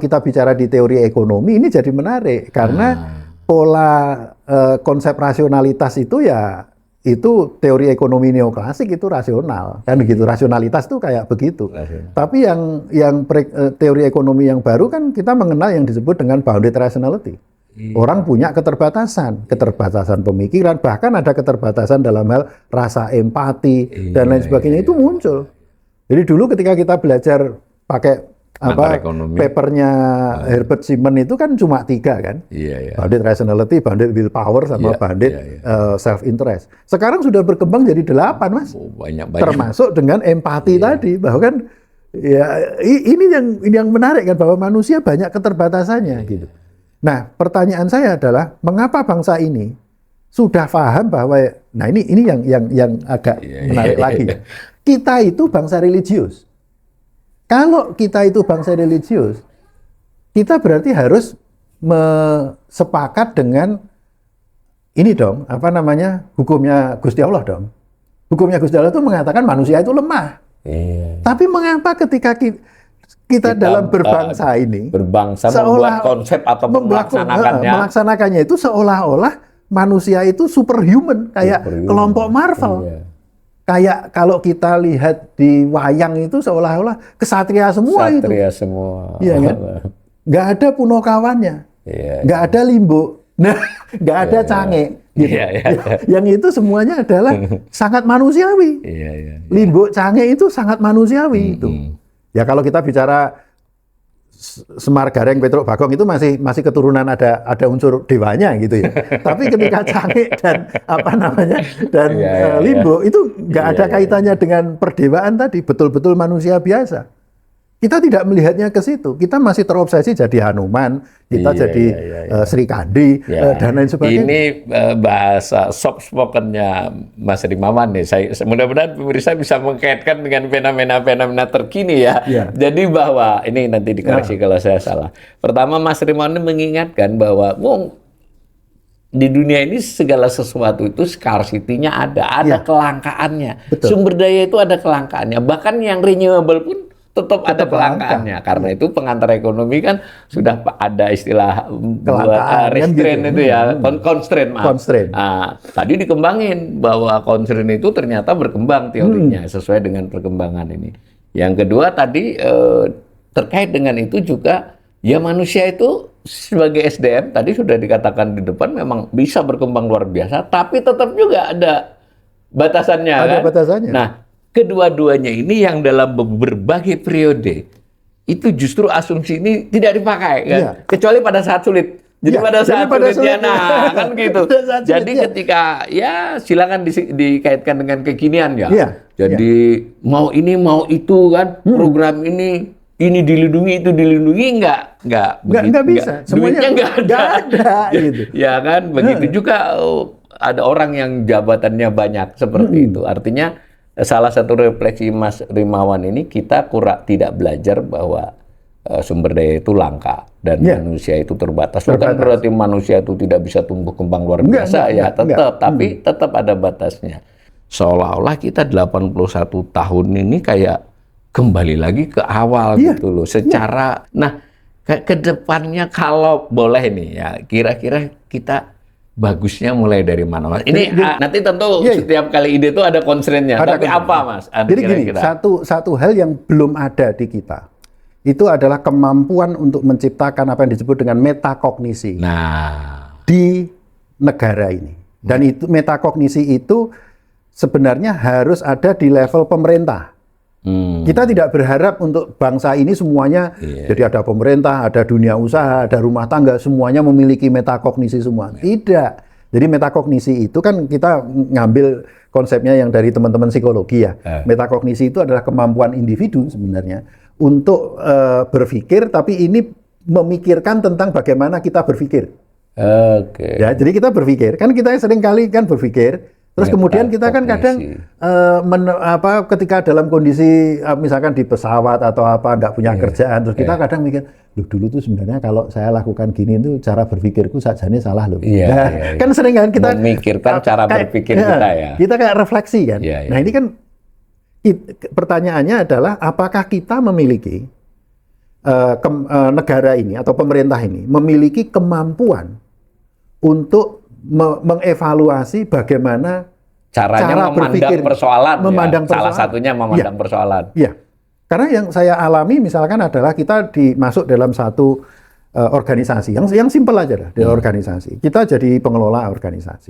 kita bicara di teori ekonomi ini jadi menarik karena pola konsep rasionalitas itu ya itu teori ekonomi neoklasik itu rasional kan begitu, rasionalitas itu kayak begitu. Tapi yang teori ekonomi yang baru kan kita mengenal yang disebut dengan bounded rationality. Orang punya keterbatasan pemikiran, bahkan ada keterbatasan dalam hal rasa empati dan lain sebagainya itu muncul. Jadi dulu ketika kita belajar pakai papernya Herbert Simon itu kan cuma 3 kan, bounded rationality, bounded willpower, sama bounded self interest. Sekarang sudah berkembang jadi 8 Mas, banyak. Termasuk dengan empati tadi, bahwa kan ya ini yang menarik kan, bahwa manusia banyak keterbatasannya gitu. Nah, pertanyaan saya adalah mengapa bangsa ini sudah paham bahwa, nah ini yang agak menarik lagi. Kita itu bangsa religius. Kalau kita itu bangsa religius, kita berarti harus sepakat dengan ini dong, hukumnya Gusti Allah dong. Hukumnya Gusti Allah itu mengatakan manusia itu lemah. Tapi mengapa ketika kita dalam berbangsa ini membuat konsep atau melaksanakannya itu seolah-olah manusia itu superhuman kayak kelompok Marvel. Kayak kalau kita lihat di wayang itu seolah-olah kesatria semua itu. Iya kan? Nggak ada punakawannya. Nggak ada limbo. Nah, nggak ada cange. Gitu. Yang itu semuanya adalah sangat manusiawi. Limbo cange itu sangat manusiawi itu. Ya kalau kita bicara Semar, Gareng, Petruk, Bagong itu masih keturunan ada unsur dewanya gitu ya. Tapi ketika Cange dan Limbo itu nggak ada kaitannya dengan perdewaan tadi, betul-betul manusia biasa. Kita tidak melihatnya ke situ. Kita masih terobsesi jadi Hanuman, kita jadi Sri Kandi dan lain sebagainya. Ini bahasa soft spokennya Mas Rimawan nih. Saya mudah-mudahan pemirsa bisa mengkaitkan dengan fenomena-fenomena terkini ya. Jadi bahwa ini nanti dikoreksi kalau saya salah. Pertama, Mas Rimawan ini mengingatkan bahwa di dunia ini segala sesuatu itu scarcity-nya ada kelangkaannya. Betul. Sumber daya itu ada kelangkaannya. Bahkan yang renewable pun tetap ada kelangkaannya. Karena itu pengantar ekonomi kan sudah ada istilah restraint gitu. Itu ya, constraint. Nah, tadi dikembangin bahwa constraint itu ternyata berkembang teorinya sesuai dengan perkembangan ini. Yang kedua tadi terkait dengan itu juga ya manusia itu sebagai SDM tadi sudah dikatakan di depan memang bisa berkembang luar biasa, tapi tetap juga ada batasannya. Ada batasannya. Nah, kedua-duanya ini yang dalam berbagai periode itu justru asumsi ini tidak dipakai kan? Kecuali pada saat sulit. Jadi pada saat sulit kan gitu. Jadi ketika ya silakan dikaitkan dengan kekinian ya. Jadi mau ini mau itu kan, program ini dilindungi itu dilindungi nggak bisa. Semuanya nggak ada gitu. Ya kan begitu juga ada orang yang jabatannya banyak seperti itu. Artinya salah satu refleksi Mas Rimawan ini kita tidak belajar bahwa sumber daya itu langka dan manusia itu terbatas. Bukan berarti manusia itu tidak bisa tumbuh kembang luar biasa tapi tetap ada batasnya. Seolah-olah kita 81 tahun ini kayak kembali lagi ke awal gitu loh. Secara ke depannya kalau boleh nih ya kira-kira kita bagusnya mulai dari mana, Mas? Ini nanti tentu setiap kali ide itu ada constraint-nya. Tapi apa, Mas? Jadi gini, satu hal yang belum ada di kita itu adalah kemampuan untuk menciptakan apa yang disebut dengan metakognisi di negara ini. Dan itu metakognisi itu sebenarnya harus ada di level pemerintah. Kita tidak berharap untuk bangsa ini semuanya jadi ada pemerintah, ada dunia usaha, ada rumah tangga, semuanya memiliki metakognisi semua. Tidak. Jadi metakognisi itu kan kita ngambil konsepnya yang dari teman-teman psikologi ya. Metakognisi itu adalah kemampuan individu sebenarnya untuk berpikir, tapi ini memikirkan tentang bagaimana kita berpikir. Oke. Ya, jadi kita berpikir, kan kita sering kali kan berpikir, terus kemudian kita kan kadang ketika dalam kondisi misalkan di pesawat atau apa nggak punya kerjaan, terus kita kadang mikir, loh dulu tuh sebenarnya kalau saya lakukan gini itu cara berpikirku sajane salah loh. Kan sering kan kita memikirkan cara berpikir kita ya. Kita kayak refleksi kan. Nah ini kan pertanyaannya adalah apakah kita memiliki negara ini atau pemerintah ini memiliki kemampuan untuk mengevaluasi bagaimana caranya memandang persoalan. Salah satunya memandang persoalan. Iya. Karena yang saya alami misalkan adalah kita masuk dalam satu organisasi yang simpel aja lah, di organisasi. Kita jadi pengelola organisasi.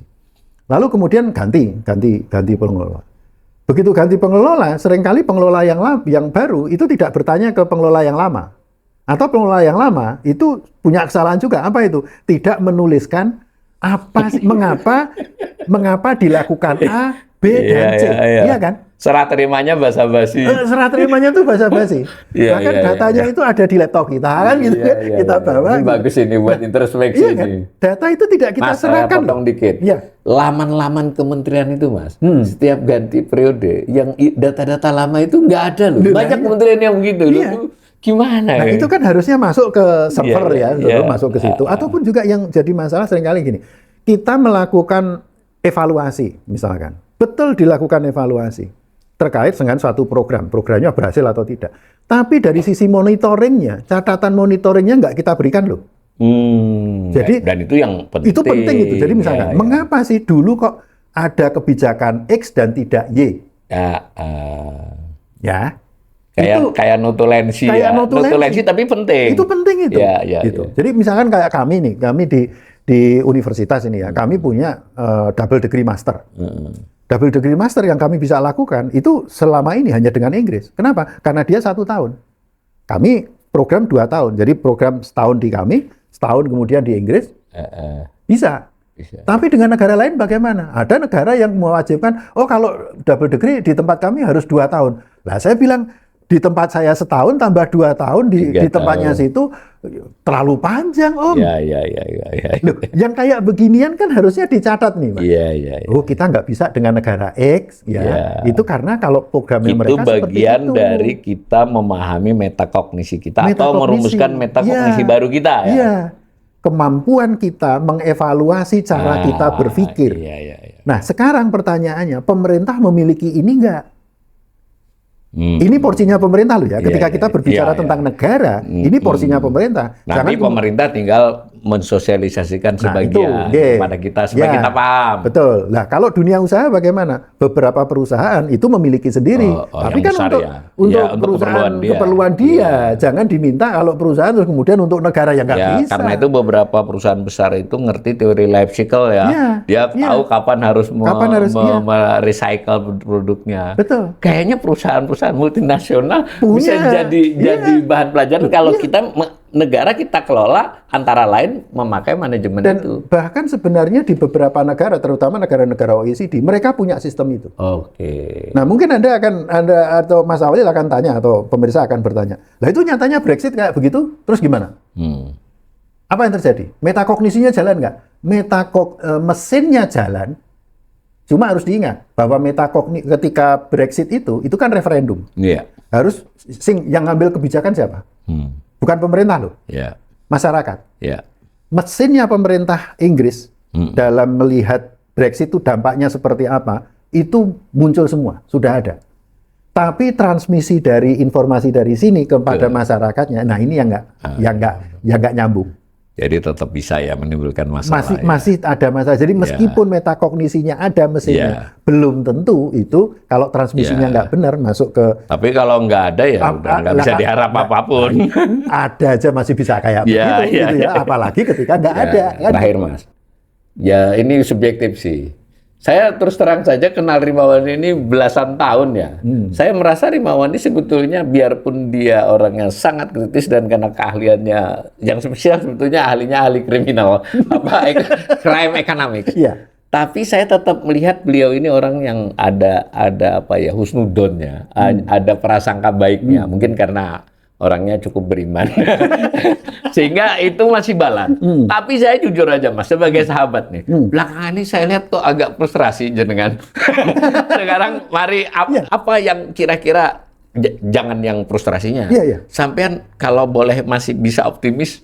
Lalu kemudian ganti pengelola. Begitu ganti pengelola, seringkali pengelola yang baru itu tidak bertanya ke pengelola yang lama. Atau pengelola yang lama itu punya kesalahan juga. Apa itu? Tidak menuliskan mengapa dilakukan A, B, dan C. Iya kan? Serah terimanya basa-basi. Serah terimanya itu basa-basi. Bahkan datanya itu ada di laptop kita kan gitu kan. Kita bawa. Ini bagus ini buat introspeksi kan? ini. Data itu tidak kita serahkan. Mas, potong dikit. Laman-laman kementerian itu, Mas. Setiap ganti periode, yang data-data lama itu nggak ada loh. Banyak kementerian yang begitu loh. Gimana? Nah, itu kan harusnya masuk ke server masuk ke situ. Ataupun juga yang jadi masalah seringkali gini. Kita melakukan evaluasi, misalkan. Betul dilakukan evaluasi terkait dengan suatu programnya berhasil atau tidak. Tapi dari sisi monitoringnya, catatan monitoringnya nggak kita berikan loh. Jadi dan itu yang penting. Itu penting itu. Jadi misalkan, mengapa sih dulu kok ada kebijakan X dan tidak Y? Kayak notulensi ya. Notulensi tapi penting. Itu penting itu. Gitu. Jadi misalkan kayak kami nih, kami di universitas ini ya, kami punya double degree master. Double degree master yang kami bisa lakukan itu selama ini hanya dengan Inggris. Kenapa? Karena dia 1 tahun. Kami program 2 tahun. Jadi program setahun di kami, setahun kemudian di Inggris. Bisa. Tapi dengan negara lain bagaimana? Ada negara yang mewajibkan, kalau double degree di tempat kami harus 2 tahun. Lah saya bilang, di tempat saya setahun tambah 2 tahun di tempatnya situ terlalu panjang Om. Loh, yang kayak beginian kan harusnya dicatat nih Mas. Oh kita nggak bisa dengan negara X itu karena kalau programnya mereka seperti itu. Itu bagian dari kita memahami metakognisi kita atau merumuskan metakognisi baru kita ya. Kemampuan kita mengevaluasi cara kita berpikir. Nah sekarang pertanyaannya, pemerintah memiliki ini nggak? Ini porsinya pemerintah loh ya. Ketika kita berbicara tentang negara, ini porsinya pemerintah. Nanti pemerintah tinggal mensosialisasikan sebagian kepada kita supaya kita paham. Betul. Nah, kalau dunia usaha bagaimana? Beberapa perusahaan itu memiliki sendiri. Tapi kan untuk perusahaan keperluan dia. Jangan diminta kalau perusahaan terus kemudian untuk negara yang nggak bisa. Karena itu beberapa perusahaan besar itu ngerti teori life cycle ya. Dia tahu kapan harus merecycle produknya. Betul. Kayaknya perusahaan multinasional bisa jadi bahan pelajaran kalau kita negara kita kelola antara lain memakai manajemen itu. Bahkan sebenarnya di beberapa negara, terutama negara-negara OECD, mereka punya sistem itu. Nah mungkin Anda atau Mas Awalil akan tanya atau pemirsa akan bertanya, lah itu nyatanya Brexit kayak begitu, terus gimana? Apa yang terjadi? Metakognisinya jalan nggak? Mesinnya jalan. Cuma harus diingat bahwa ketika Brexit itu kan referendum. Harus yang ngambil kebijakan siapa? Bukan pemerintah loh. Masyarakat. Mesinnya pemerintah Inggris dalam melihat Brexit itu dampaknya seperti apa, itu muncul semua, sudah ada. Tapi transmisi dari informasi dari sini kepada masyarakatnya, nah ini yang nggak nyambung. Jadi tetap bisa ya menimbulkan masalah. Masih ada masalah. Jadi meskipun metakognisinya ada mesinnya, belum tentu itu kalau transmisinya nggak benar masuk ke. Tapi kalau nggak ada ya udah nggak bisa diharap apapun. Ada aja masih bisa kayak begitu, gitu ya. Apalagi ketika nggak ada. Kan? Terakhir Mas, ya ini subjektif sih. Saya terus terang saja kenal Rimawan ini belasan tahun ya. Saya merasa Rimawan ini sebetulnya biarpun dia orang yang sangat kritis dan karena keahliannya yang spesial sebetulnya ahli kriminal, crime economics. Tapi saya tetap melihat beliau ini orang yang ada husnudonnya, ada prasangka baiknya. Mungkin karena orangnya cukup beriman. Sehingga itu masih balance. Tapi saya jujur aja Mas, sebagai sahabat nih, belakangan ini saya lihat kok agak frustrasi jenengan. Sekarang mari apa yang kira-kira, jangan yang frustrasinya. Sampean kalau boleh masih bisa optimis,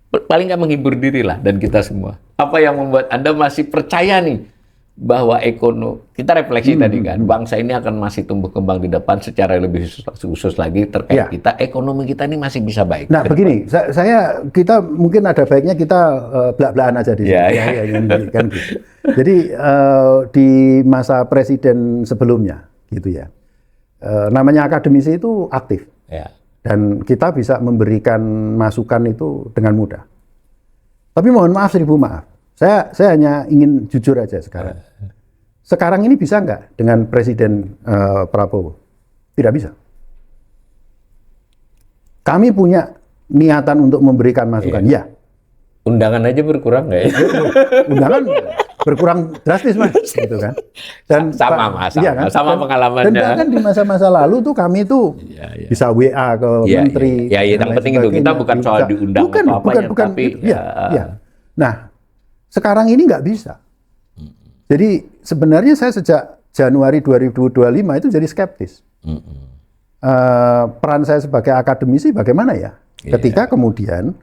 paling nggak menghibur diri lah dan kita semua. Apa yang membuat Anda masih percaya nih bahwa kita refleksi tadi kan, bangsa ini akan masih tumbuh kembang di depan secara lebih khusus lagi terkait kita, ekonomi kita ini masih bisa baik. Nah begini, kita mungkin ada baiknya kita belak-belakan aja di sini. Kan gitu. Jadi di masa presiden sebelumnya gitu ya, namanya akademisi itu aktif. Dan kita bisa memberikan masukan itu dengan mudah. Tapi mohon maaf, seribu maaf. Saya hanya ingin jujur aja sekarang. Sekarang ini bisa nggak dengan Presiden Prabowo? Tidak bisa. Kami punya niatan untuk memberikan masukan, ya. Undangan aja berkurang nggak ya? Undangan berkurang drastis Mas, gitu kan. Dan sama pengalamannya. Dan bahkan di masa-masa lalu tuh kami tuh bisa WA ke menteri. Yang penting itu kita bukan soal diundang atau apanya, tapi Nah, sekarang ini nggak bisa. Jadi sebenarnya saya sejak Januari 2025 itu jadi skeptis. Peran saya sebagai akademisi bagaimana ya? Ketika kemudian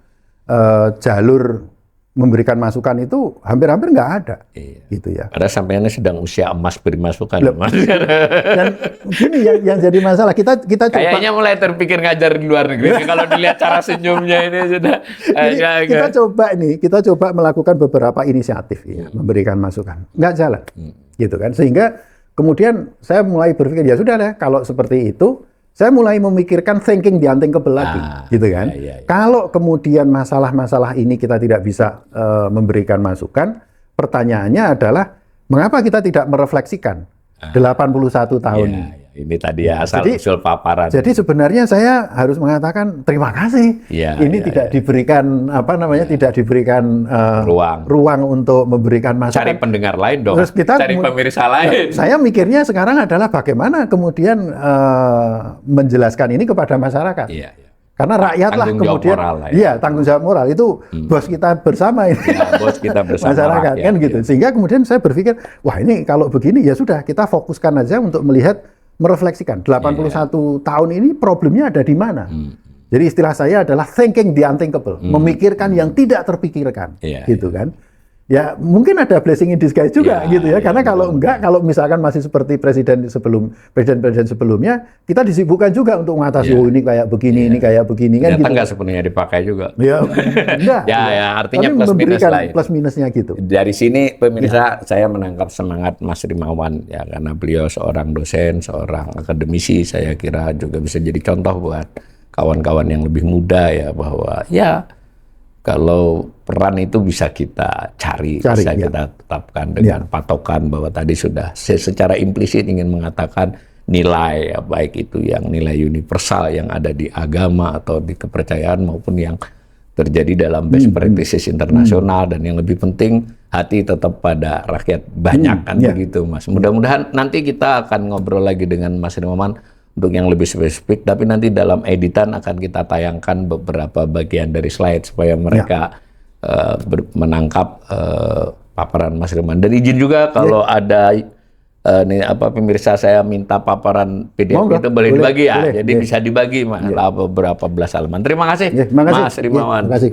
jalur memberikan masukan itu hampir-hampir nggak ada, gitu ya. Karena sampainya sedang usia emas beri masukan, Mas. Dan gini yang jadi masalah kita coba. Kayaknya mulai terpikir ngajar di luar negeri. Kalau dilihat cara senyumnya ini sudah. Kita coba melakukan beberapa inisiatif, memberikan masukan, nggak jalan, gitu kan. Sehingga kemudian saya mulai berpikir ya sudah deh, kalau seperti itu. Saya mulai memikirkan thinking the unthinkable lagi, gitu kan. Kalau kemudian masalah-masalah ini kita tidak bisa memberikan masukan, pertanyaannya adalah mengapa kita tidak merefleksikan 81 tahun. Ini tadi asal-usul paparan. Jadi sebenarnya saya harus mengatakan terima kasih. Ini tidak diberikan tidak diberikan ruang untuk memberikan masukan. Cari pendengar lain dong. Terus kita cari pemirsa lain. Saya mikirnya sekarang adalah bagaimana kemudian menjelaskan ini kepada masyarakat. Karena rakyatlah kemudian tanggung jawab moral itu bos kita bersama ini. Bos kita bersama masyarakat kan gitu. Sehingga kemudian saya berpikir, wah ini kalau begini ya sudah kita fokuskan aja untuk melihat, merefleksikan 81 tahun ini problemnya ada di mana. Jadi istilah saya adalah thinking the unthinkable, memikirkan yang tidak terpikirkan, gitu kan. Ya mungkin ada blessing in disguise juga gitu ya, karena kalau misalkan masih seperti presiden sebelumnya, kita disibukkan juga untuk mengatasi ini kayak begini, ini kayak begini kan. Ternyata nggak sepenuhnya dipakai juga. Enggak. Artinya plus minus lah. Plus minusnya gitu. Dari sini pemirsa saya menangkap semangat Mas Rimawan ya, karena beliau seorang dosen, seorang akademisi, saya kira juga bisa jadi contoh buat kawan-kawan yang lebih muda ya, bahwa kalau peran itu bisa kita cari bisa kita tetapkan dengan patokan bahwa tadi sudah secara implisit ingin mengatakan nilai, baik itu yang nilai universal yang ada di agama atau di kepercayaan maupun yang terjadi dalam best practices internasional, dan yang lebih penting hati tetap pada rakyat banyak begitu Mas. Mudah-mudahan nanti kita akan ngobrol lagi dengan Mas Rimawan untuk yang lebih spesifik, tapi nanti dalam editan akan kita tayangkan beberapa bagian dari slide supaya mereka menangkap paparan Mas Rimawan. Dan izin juga kalau ada pemirsa saya minta paparan PDF itu boleh dibagi ya. Jadi bisa dibagi beberapa belas halaman. Terima kasih Mas Rimawan. Terima kasih.